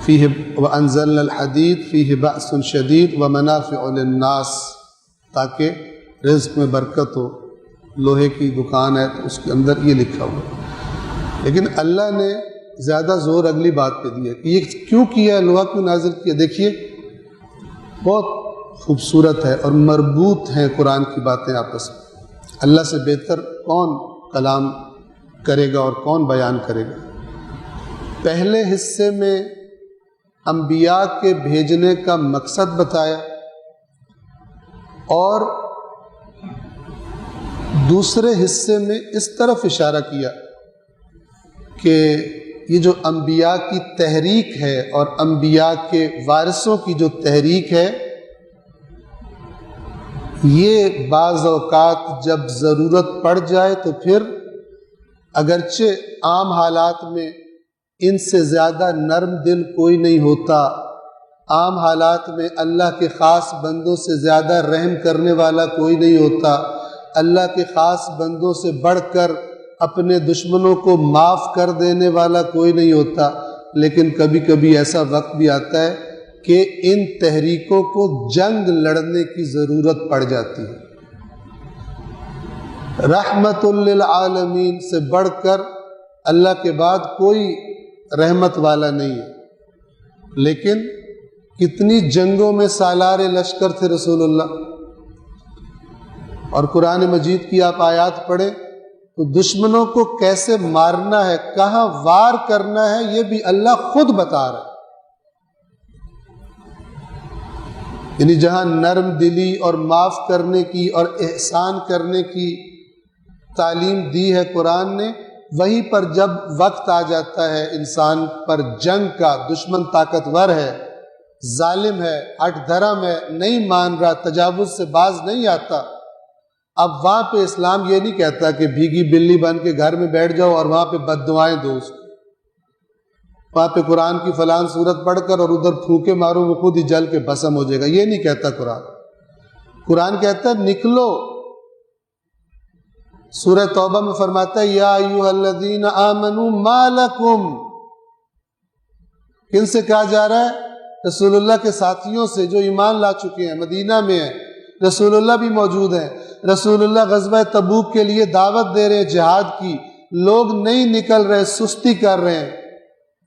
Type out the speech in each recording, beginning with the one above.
فیہ وانزلنا الحدید فیہ بأس شدید ومنافع للناس، تاکہ رزق میں برکت ہو۔ لوہے کی دکان ہے تو اس کے اندر یہ لکھا ہوا، لیکن اللہ نے زیادہ زور اگلی بات پہ دیا کہ یہ کیوں کیا، لوہا کیوں نازل کیا۔ دیکھیے بہت خوبصورت ہے اور مربوط ہیں قرآن کی باتیں آپس میں۔ اللہ سے بہتر کون کلام کرے گا اور کون بیان کرے گا۔ پہلے حصے میں انبیاء کے بھیجنے کا مقصد بتایا، اور دوسرے حصے میں اس طرف اشارہ کیا کہ یہ جو انبیاء کی تحریک ہے اور انبیاء کے وارثوں کی جو تحریک ہے، یہ بعض اوقات جب ضرورت پڑ جائے تو پھر اگرچہ عام حالات میں ان سے زیادہ نرم دل کوئی نہیں ہوتا، عام حالات میں اللہ کے خاص بندوں سے زیادہ رحم کرنے والا کوئی نہیں ہوتا، اللہ کے خاص بندوں سے بڑھ کر اپنے دشمنوں کو معاف کر دینے والا کوئی نہیں ہوتا، لیکن کبھی کبھی ایسا وقت بھی آتا ہے کہ ان تحریکوں کو جنگ لڑنے کی ضرورت پڑ جاتی ہے۔ رحمت للعالمین سے بڑھ کر اللہ کے بعد کوئی رحمت والا نہیں ہے، لیکن کتنی جنگوں میں سالار لشکر تھے رسول اللہ، اور قرآن مجید کی آپ آیات پڑھیں تو دشمنوں کو کیسے مارنا ہے، کہاں وار کرنا ہے، یہ بھی اللہ خود بتا رہا ہے۔ یعنی جہاں نرم دلی اور معاف کرنے کی اور احسان کرنے کی تعلیم دی ہے قرآن نے، وہیں پر جب وقت آ جاتا ہے انسان پر جنگ کا، دشمن طاقتور ہے، ظالم ہے، ہٹ دھرم ہے، نہیں مان رہا، تجاوز سے باز نہیں آتا، اب وہاں پہ اسلام یہ نہیں کہتا کہ بھیگی بلی بن کے گھر میں بیٹھ جاؤ اور وہاں پہ بد دعائیں دو اس کو، وہاں پہ قرآن کی فلان صورت پڑھ کر اور ادھر پھونکے مارو وہ خود ہی جل کے بھسم ہو جائے گا، یہ نہیں کہتا قرآن۔ قرآن کہتا ہے نکلو۔ سورہ توبہ میں فرماتا ہے یا ایھا الذین آمنوا ما لکم، کن سے کہا جا رہا ہے؟ رسول اللہ کے ساتھیوں سے جو ایمان لا چکے ہیں، مدینہ میں ہیں، رسول اللہ بھی موجود ہیں، رسول اللہ غزوہ تبوک کے لیے دعوت دے رہے ہیں جہاد کی، لوگ نہیں نکل رہے، سستی کر رہے ہیں۔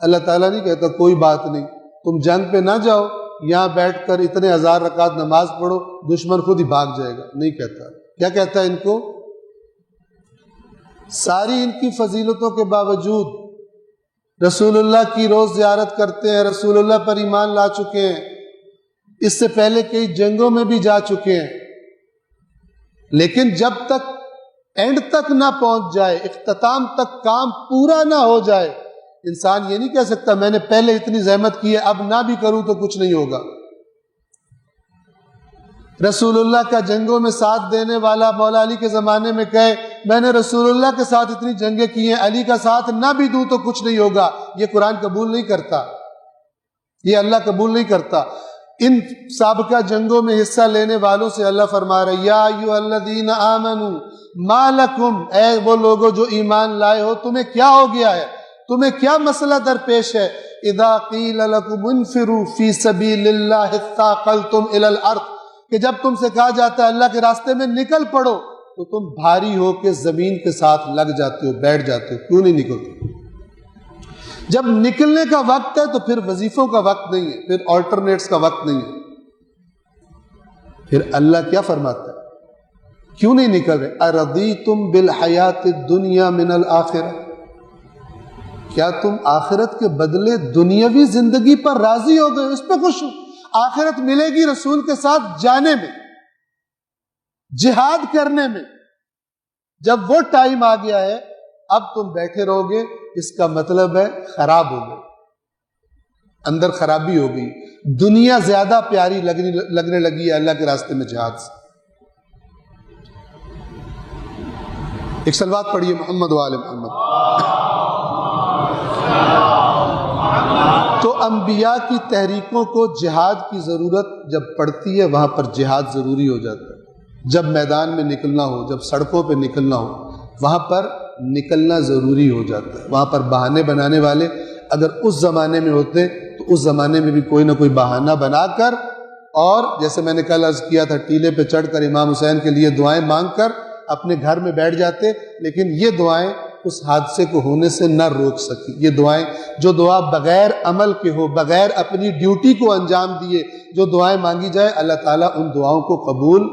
اللہ تعالیٰ نہیں کہتا کوئی بات نہیں، تم جنگ پہ نہ جاؤ، یہاں بیٹھ کر اتنے 1000 رکعت نماز پڑھو، دشمن خود ہی بھاگ جائے گا، نہیں کہتا۔ کیا کہتا ہے ان کو؟ ساری ان کی فضیلتوں کے باوجود رسول اللہ کی روز زیارت کرتے ہیں، رسول اللہ پر ایمان لا چکے ہیں، اس سے پہلے کئی جنگوں میں بھی جا چکے ہیں، لیکن جب تک اینڈ تک نہ پہنچ جائے، اختتام تک کام پورا نہ ہو جائے، انسان یہ نہیں کہہ سکتا میں نے پہلے اتنی زحمت کی ہے اب نہ بھی کروں تو کچھ نہیں ہوگا۔ رسول اللہ کا جنگوں میں ساتھ دینے والا مولا علی کے زمانے میں کہے میں نے رسول اللہ کے ساتھ اتنی جنگیں کی ہیں، علی کا ساتھ نہ بھی دوں تو کچھ نہیں ہوگا، یہ قرآن قبول نہیں کرتا، یہ اللہ قبول نہیں کرتا۔ ان سابقہ جنگوں میں حصہ لینے والوں سے اللہ فرما رہا ہے یا ایھا الذین آمنوا ما لکم، اے وہ لوگوں جو ایمان لائے ہو، تمہیں کیا ہو گیا ہے، تمہیں کیا مسئلہ درپیش ہے؟ اذا قیل لکم انفروا فی سبیل اللہ اثاقلتم الی الارض، کہ جب تم سے کہا جاتا ہے اللہ کے راستے میں نکل پڑو تو تم بھاری ہو کے زمین کے ساتھ لگ جاتے ہو، بیٹھ جاتے ہو، کیوں نہیں نکلتے؟ جب نکلنے کا وقت ہے تو پھر وظیفوں کا وقت نہیں ہے، پھر آلٹرنیٹس کا وقت نہیں ہے۔ پھر اللہ کیا فرماتا ہے؟ کیوں نہیں نکل رہے؟ ارضیتم بالحیات الدنیا من الآخرہ، کیا تم آخرت کے بدلے دنیاوی زندگی پر راضی ہو گئے، اس پہ خوش ہو؟ آخرت ملے گی رسول کے ساتھ جانے میں، جہاد کرنے میں، جب وہ ٹائم آ گیا ہے اب تم بیٹھے رہو گے، اس کا مطلب ہے خراب ہو گئے، اندر خرابی ہو گئی، دنیا زیادہ پیاری لگنے لگی ہے اللہ کے راستے میں جہاد سے۔ ایک صلوات پڑھیے محمد و آل محمد۔ تو انبیاء کی تحریکوں کو جہاد کی ضرورت جب پڑتی ہے وہاں پر جہاد ضروری ہو جاتا ہے، جب میدان میں نکلنا ہو، جب سڑکوں پہ نکلنا ہو وہاں پر نکلنا ضروری ہو جاتا ہے۔ وہاں پر بہانے بنانے والے اگر اس زمانے میں ہوتے تو تو اس زمانے میں بھی کوئی نہ کوئی بہانہ بنا کر، اور جیسے میں نے کل عرض کیا تھا، ٹیلے پہ چڑھ کر امام حسین کے لیے دعائیں مانگ کر اپنے گھر میں بیٹھ جاتے، لیکن یہ دعائیں اس حادثے کو ہونے سے نہ روک سکی۔ یہ دعائیں، جو دعا بغیر عمل کے ہو، بغیر اپنی ڈیوٹی کو انجام دیے جو دعائیں مانگی جائے، اللہ تعالیٰ ان دعاؤں کو قبول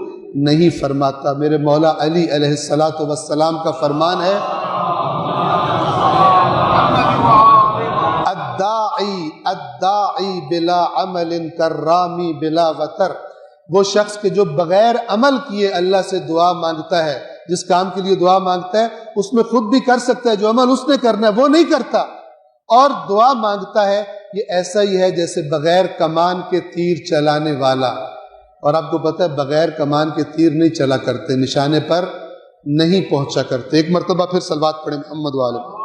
نہیں فرماتا۔ میرے مولا علی علیہ السلام کا فرمان ہے، الداعی بلا عمل کرامی بلا وتر، وہ شخص کہ جو بغیر عمل کیے اللہ سے دعا مانگتا ہے، جس کام کے لیے دعا مانگتا ہے اس میں خود بھی کر سکتا ہے، جو عمل اس نے کرنا ہے وہ نہیں کرتا، اور دعا مانگتا ہے، یہ ایسا ہی ہے جیسے بغیر کمان کے تیر چلانے والا۔ اور آپ کو پتہ ہے بغیر کمان کے تیر نہیں چلا کرتے، نشانے پر نہیں پہنچا کرتے۔ ایک مرتبہ پھر صلوات پڑھیں محمد وعلیہ۔